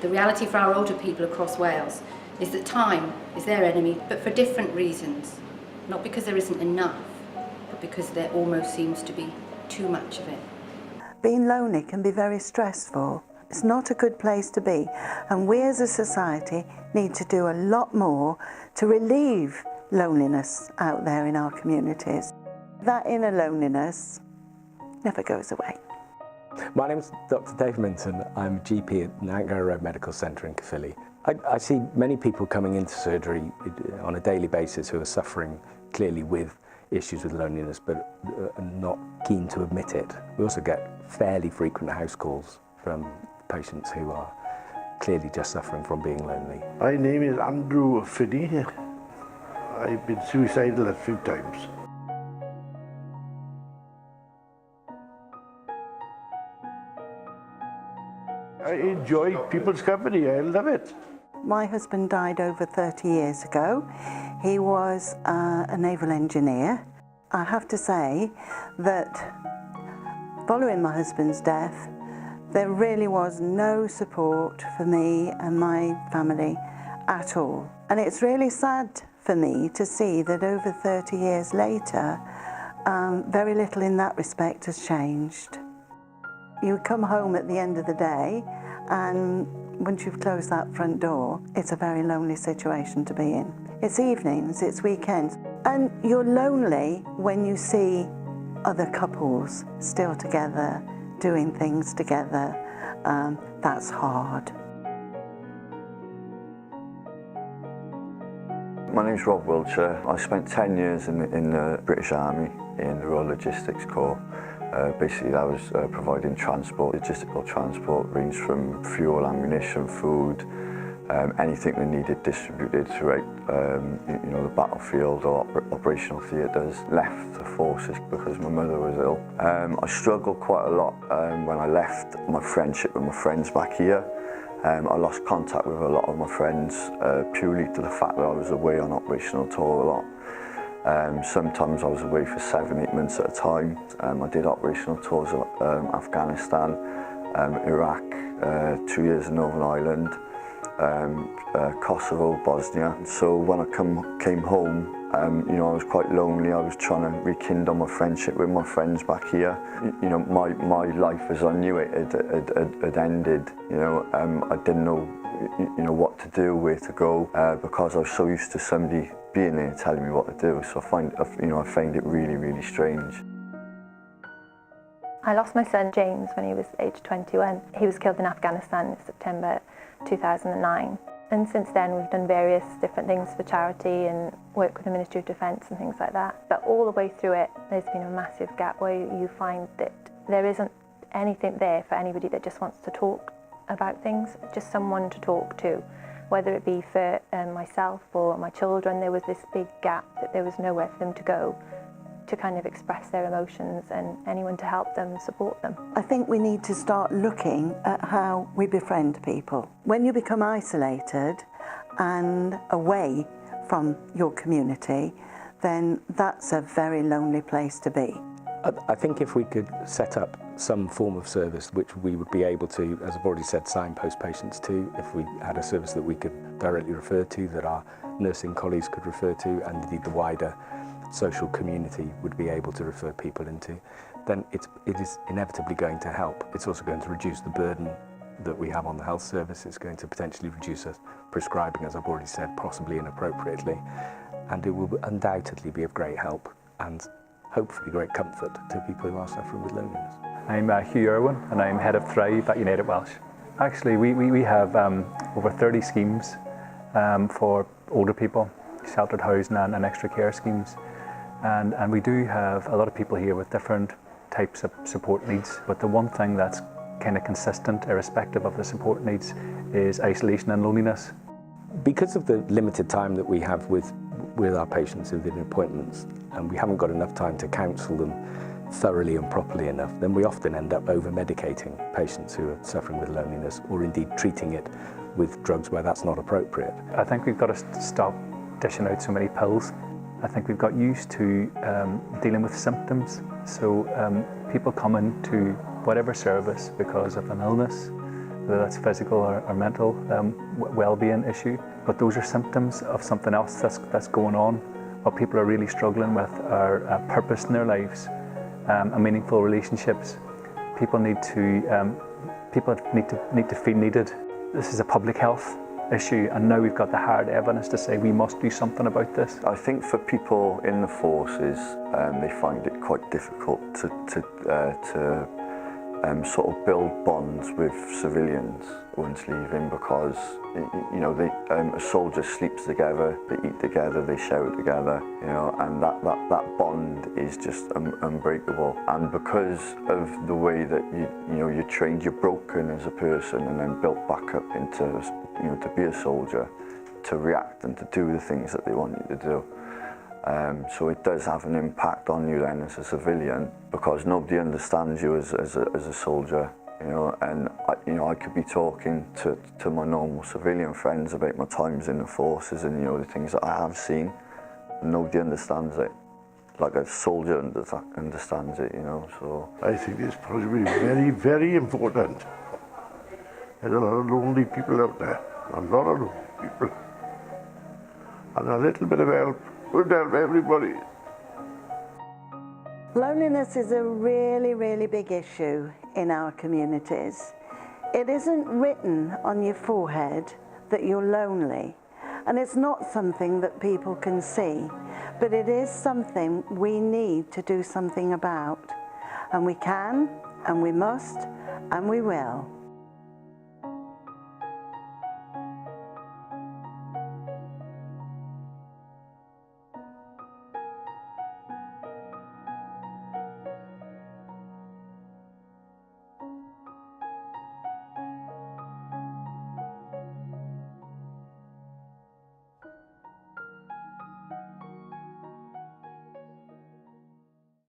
The reality for our older people across Wales is that time is their enemy, but for different reasons. Not because there isn't enough, but because there almost seems to be too much of it. Being lonely can be very stressful. It's not a good place to be, and we as a society need to do a lot more to relieve loneliness out there in our communities. That inner loneliness never goes away. My name is Dr. Dave Minton. I'm a GP at Nantgarrow Road Medical Centre in Caerphilly. I see many people coming into surgery on a daily basis who are suffering clearly with issues with loneliness but are not keen to admit it. We also get fairly frequent house calls from patients who are clearly just suffering from being lonely. My name is Andrew Finney. I've been suicidal a few times. I enjoy people's company, I love it. My husband died over 30 years ago. He was a naval engineer. I have to say that following my husband's death, there really was no support for me and my family at all. And it's really sad for me to see that over 30 years later, very little in that respect has changed. You come home at the end of the day, and once you've closed that front door, it's a very lonely situation to be in. It's evenings, it's weekends, and you're lonely when you see other couples still together, doing things together. That's hard. My name's Rob Wiltshire. I spent 10 years in the British Army in the Royal Logistics Corps. Basically, I was providing transport, logistical transport, ranged from fuel, ammunition, food, anything that needed distributed throughout the battlefield or operational theatres. Left the forces because my mother was ill. I struggled quite a lot when I left my friendship with my friends back here. I lost contact with a lot of my friends purely to the fact that I was away on operational tour a lot. Sometimes I was away for 7-8 months at a time. I did operational tours of Afghanistan, Iraq, 2 years in Northern Ireland, Kosovo, Bosnia. So when I came home, I was quite lonely. I was trying to rekindle my friendship with my friends back here. My life as I knew it had ended. I didn't know, what to do, where to go, because I was so used to somebody being there telling me what to do. So I find it really, really strange. I lost my son James when he was age 21. He was killed in Afghanistan in September 2009. And since then we've done various different things for charity and work with the Ministry of Defence and things like that. But all the way through it, there's been a massive gap where you find that there isn't anything there for anybody that just wants to talk about things, just someone to talk to. Whether it be for myself or my children, there was this big gap that there was nowhere for them to go to kind of express their emotions and anyone to help them, support them. I think we need to start looking at how we befriend people. When you become isolated and away from your community, then that's a very lonely place to be. I think if we could set up some form of service which we would be able to, as I've already said, signpost patients to, if we had a service that we could directly refer to, that our nursing colleagues could refer to, and indeed the wider social community would be able to refer people into, then it is inevitably going to help. It's also going to reduce the burden that we have on the health service. It's going to potentially reduce us prescribing, as I've already said, possibly inappropriately, and it will undoubtedly be of great help and hopefully great comfort to people who are suffering with loneliness. I'm Hugh Irwin and I'm Head of Thrive at United Welsh. Actually, we have over 30 schemes for older people, sheltered housing and extra care schemes. And we do have a lot of people here with different types of support needs, but the one thing that's kind of consistent, irrespective of the support needs, is isolation and loneliness. Because of the limited time that we have with our patients within appointments, and we haven't got enough time to counsel them thoroughly and properly enough, then we often end up over-medicating patients who are suffering with loneliness, or indeed treating it with drugs where that's not appropriate. I think we've got to stop dishing out so many pills. I think we've got used to dealing with symptoms. So people come into whatever service because of an illness, whether that's physical or mental well-being issue. But those are symptoms of something else that's going on. What people are really struggling with are purpose in their lives and meaningful relationships. People need to feel needed. This is a public health issue, and now we've got the hard evidence to say we must do something about this. I think for people in the forces, they find it quite difficult to sort of build bonds with civilians once leaving, because you know a soldier sleeps together, they eat together, they shower together, you know, and that bond is just unbreakable. And because of the way that you're trained, you're broken as a person and then built back up into, you know, to be a soldier, to react and to do the things that they want you to do. So it does have an impact on you then as a civilian, because nobody understands you as a soldier, you know. And I could be talking to my normal civilian friends about my times in the forces and, you know, the things that I have seen. Nobody understands it like a soldier understands it, you know. So I think it's probably very, very important. There's a lot of lonely people out there, a lot of lonely people, and a little bit of help would help everybody. Loneliness is a really, really big issue in our communities. It isn't written on your forehead that you're lonely, and it's not something that people can see, but it is something we need to do something about. And we can, and we must, and we will.